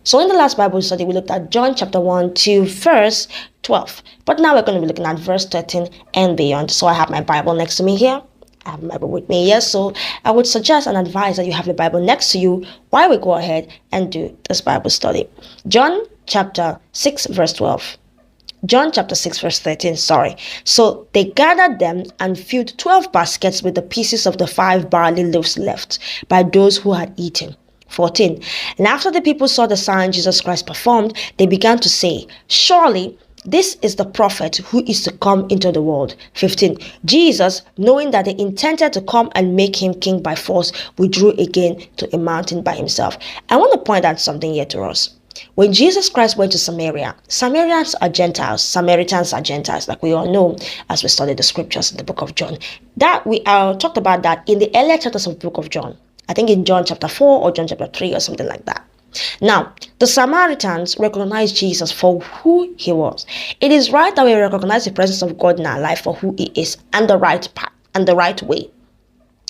So in the last Bible study, we looked at John chapter 1 to verse 12. But now we're going to be looking at verse 13 and beyond. So I have my Bible next to me here. I have my Bible with me here. So I would suggest and advise that you have the Bible next to you while we go ahead and do this Bible study. John chapter 6 verse 12. John chapter 6 verse 13, sorry. So they gathered them and filled 12 baskets with the pieces of the 5 barley loaves left by those who had eaten. 14. And after the people saw the sign Jesus Christ performed, they began to say, "Surely this is the prophet who is to come into the world." 15. Jesus, knowing that they intended to come and make him king by force, withdrew again to a mountain by himself. I want to point out something here to us. When Jesus Christ went to Samaria, Samaritans are Gentiles, like we all know as we study the scriptures in the book of John. That we talked about that in the earlier chapters of the book of John. I think in John chapter 4 or John chapter 3 or something like that. Now, the Samaritans recognized Jesus for who he was. It is right that we recognize the presence of God in our life for who he is and the right path and the right way.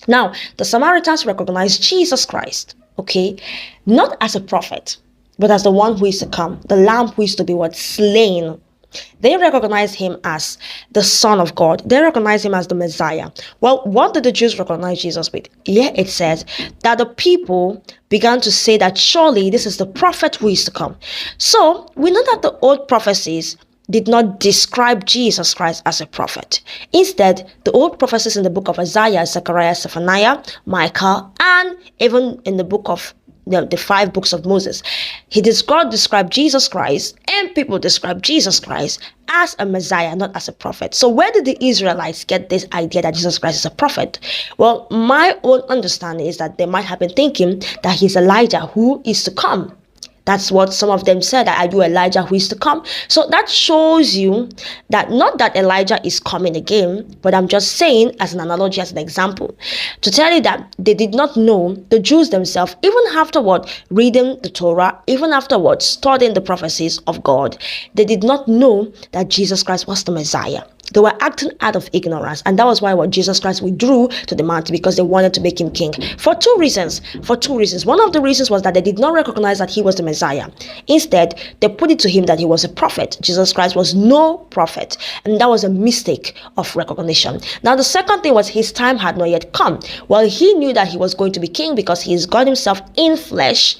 Now, the Samaritans recognized Jesus Christ, okay, not as a prophet, but as the one who is to come, the lamb who is to be slain. They recognize him as the Son of God. They recognize him as the Messiah. Well, what did the Jews recognize Jesus with? Here it says that the people began to say that surely this is the prophet who is to come. So we know that the old prophecies did not describe Jesus Christ as a prophet. Instead, the old prophecies in the book of Isaiah, Zechariah, Zephaniah, Micah, and even in the book of the 5 books of Moses, God described Jesus Christ, and people describe Jesus Christ as a Messiah, not as a prophet. So where did the Israelites get this idea that Jesus Christ is a prophet? Well, my own understanding is that they might have been thinking that he's Elijah who is to come. That's what some of them said, that are you Elijah who is to come? So that shows you that not that Elijah is coming again, but I'm just saying as an analogy, as an example, to tell you that they did not know, the Jews themselves, even afterward reading the Torah, even afterward studying the prophecies of God, they did not know that Jesus Christ was the Messiah. They were acting out of ignorance, and that was why Jesus Christ withdrew to the mountain, because they wanted to make him king for two reasons. One of the reasons was that they did not recognize that he was the Messiah. Instead, they put it to him that he was a prophet. Jesus Christ was no prophet, and that was a mistake of recognition. Now, the second thing was his time had not yet come. Well, he knew that he was going to be king because he is God himself in flesh.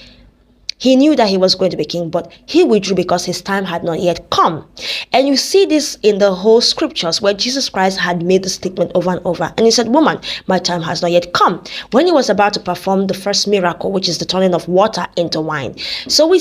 He knew that he was going to be king, but he withdrew because his time had not yet come. And you see this in the whole scriptures where Jesus Christ had made the statement over and over. And he said, "Woman, my time has not yet come." When he was about to perform the first miracle, which is the turning of water into wine. So we